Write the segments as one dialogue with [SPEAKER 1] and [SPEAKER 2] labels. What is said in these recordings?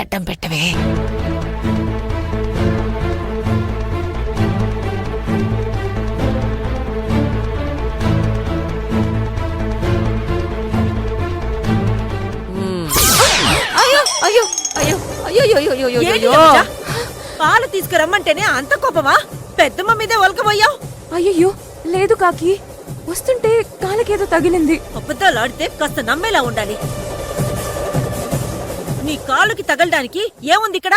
[SPEAKER 1] అడ్డం పెట్టవే.
[SPEAKER 2] అయ్యో అయ్యో అయ్యో అయ్యో, పాలు తీసుకురమ్మంటేనే అంత కోపమా? పెద్దమ్మ మీదే ఒలకబోయావు.
[SPEAKER 3] అయ్యయ్యో లేదు కాకి, వస్తుంటే కాలకేదో తగిలింది.
[SPEAKER 2] అబద్ధాలాడితే కాస్త నమ్మేలా ఉండాలి. నీ కాలుకి తగలడానికి ఏముంది ఇక్కడ?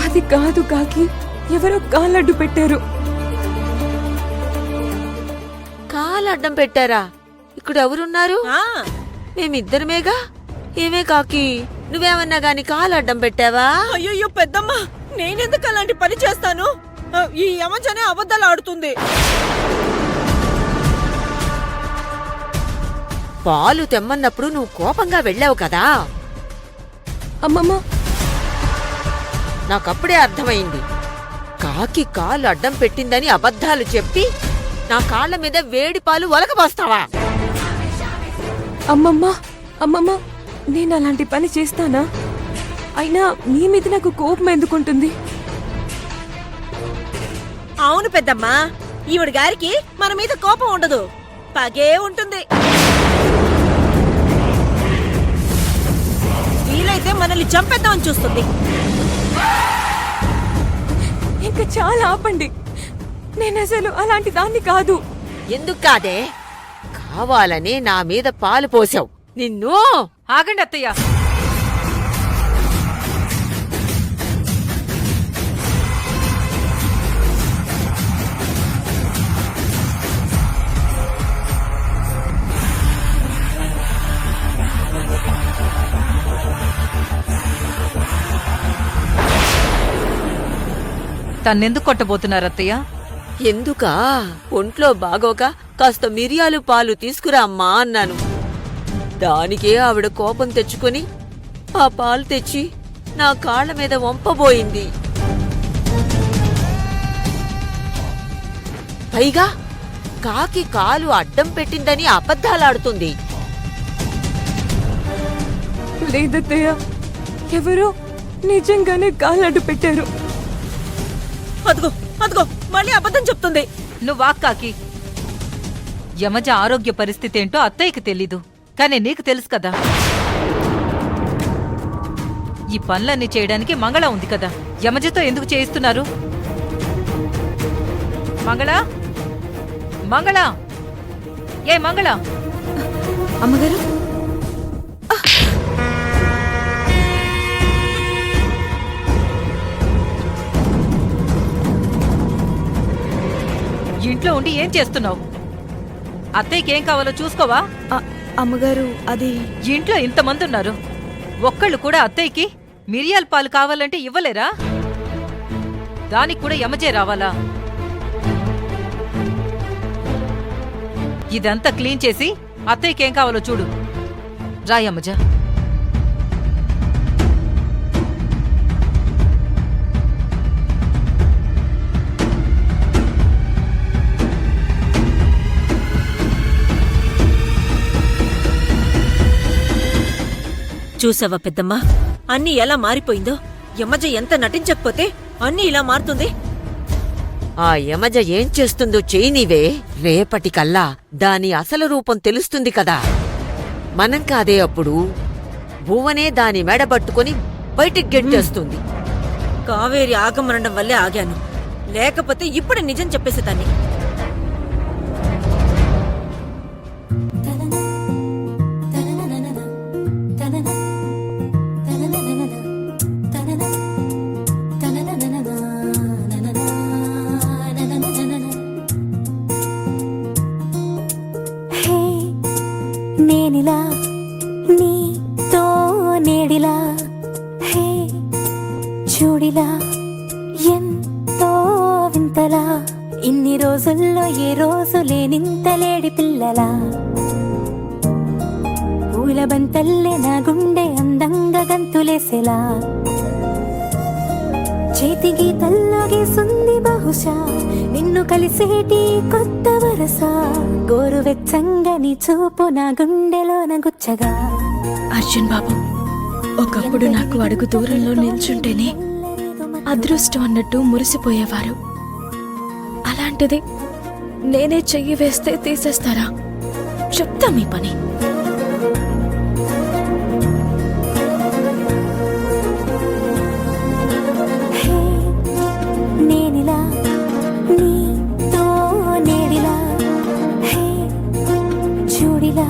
[SPEAKER 3] అది కాదు కాకి, ఎవరో కాలడ్డు పెట్టారు.
[SPEAKER 1] కాలు అడ్డం పెట్టారా? ఇక్కడ ఎవరున్నారు? మేమిద్దరమేగా. ఏమే కాకి, నువ్వేమన్నా గాని కాలు అడ్డం పెట్టావా?
[SPEAKER 2] అయ్యో పెద్దమ్మ, నేనెందుకు అలాంటి పని చేస్తాను? ఈ యమజనే అబద్ధాలు ఆడుతుంది.
[SPEAKER 1] పాలు తెమ్మన్నప్పుడు నువ్వు కోపంగా వెళ్ళావు కదా.
[SPEAKER 3] అమ్మమ్మ,
[SPEAKER 1] నాకప్పుడే అర్థమైంది. కాకి కాలు అడ్డం పెట్టిందని అబద్ధాలు చెప్పి నా కాళ్ల మీద వేడి పాలు ఒలకబోస్తావా?
[SPEAKER 3] అమ్మమ్మ అమ్మమ్మ, నేను అలాంటి పని చేస్తానా? అయినా మీ మీద నాకు కోపం ఎందుకుంటుంది?
[SPEAKER 2] అవును పెద్దమ్మ, ఈవిడ గారికి మన మీద కోపం ఉండదు, పగే ఉంటుంది. వీలైతే మనల్ని చంపేద్దామని చూస్తుంది.
[SPEAKER 3] ఇంకా చాలా ఆపండి, నేను అసలు అలాంటి దాన్ని కాదు.
[SPEAKER 1] ఎందుకు కాదే? కావాలని నా మీద పాలు పోసావు. నిన్ను
[SPEAKER 4] ఆగండి అత్తయ్య. తన్నెందుకు కొట్టబోతున్నారు అత్తయ్య?
[SPEAKER 1] ఎందుకా? ఒంట్లో బాగోక కాస్త మిరియాలు పాలు తీసుకురా అమ్మా అన్నాను. దానికే ఆవిడ కోపం తెచ్చుకొని ఆ పాలు తెచ్చి నా కాళ్ల మీద వంపబోయింది. పైగా కాకి కాలు అడ్డం పెట్టిందని అబద్ధాలాడుతుంది.
[SPEAKER 3] లేదత్తయ్య, ఎవరో నిజంగానే కాలడ్డు పెట్టారు.
[SPEAKER 2] అదిగో అదిగో, మళ్ళీ అబద్ధం చెప్తుంది.
[SPEAKER 4] నువ్వాక్కాకి, యమజ ఆరోగ్య పరిస్థితి ఏంటో అత్తయ్యకి తెలీదు, కానీ నీకు తెలుసు కదా. ఈ పనులన్నీ చేయడానికి మంగళ ఉంది కదా, యమజతో ఎందుకు చేయిస్తున్నారు? మంగళ, మంగళ, ఏ మంగళ?
[SPEAKER 3] అమ్మగారు,
[SPEAKER 4] ఇంట్లో ఉండి ఏం చేస్తున్నావు? అత్తయ్యకి ఏం కావాలో చూసుకోవా?
[SPEAKER 3] అమ్మగారు, అది
[SPEAKER 4] ఇంట్లో ఇంతమంది ఉన్నారు, ఒక్కళ్ళు కూడా అత్తయ్యకి మిరియాల పాలు కావాలంటే ఇవ్వలేరా? దానికి కూడా యమజే రావాలా? ఇదంతా క్లీన్ చేసి అత్తయ్యకి ఏం కావాలో చూడు. రా యమజ.
[SPEAKER 2] చూసావా పెద్దమ్మా, అన్నీ ఎలా మారిపోయిందో. యమజ ఎంత నటించకపోతే అన్నీ ఇలా మారుతుంది.
[SPEAKER 1] ఆ యమజ ఏం చేస్తుందో చేయనీవే. రేపటికల్లా దాని అసలు రూపం తెలుస్తుంది కదా. మనం కాదే అప్పుడు. భువనే దాని మెడబట్టుకుని బయటికి గెంటేస్తుంది.
[SPEAKER 2] కావేరి ఆగమనడం వల్లే ఆగాను, లేకపోతే ఇప్పుడే నిజం చెప్పేసేదాన్ని.
[SPEAKER 5] నేనిలా నీతో నేడిలా, హే చూడిలా ఎంతో వింతలా, ఇన్ని రోజుల్లో ఏ రోజు లేనింత లేడి పిల్లలా, పూల బంతల్లే నా గుండె అందంగా గంతులేసేలా, చేతి గీతల్లో గీసుంది బహుశా నిన్ను కలిసేటి కొత్త వరస గోరువెచ్చంగా నీ చూపు నా గుండెలోన గుచ్చగా.
[SPEAKER 6] అర్జున్ బాబు, ఒకప్పుడు నాకు అడుగు దూరంలో నిల్చుంటేనే అదృష్టం అన్నట్టు మురిసిపోయేవారు. అలాంటిది నేనే చెయ్యి వేస్తే తీసేస్తారా? చెప్తా మీ పని.
[SPEAKER 5] హే, నేనిలా నీతో నేడిలా, హే చూడిలా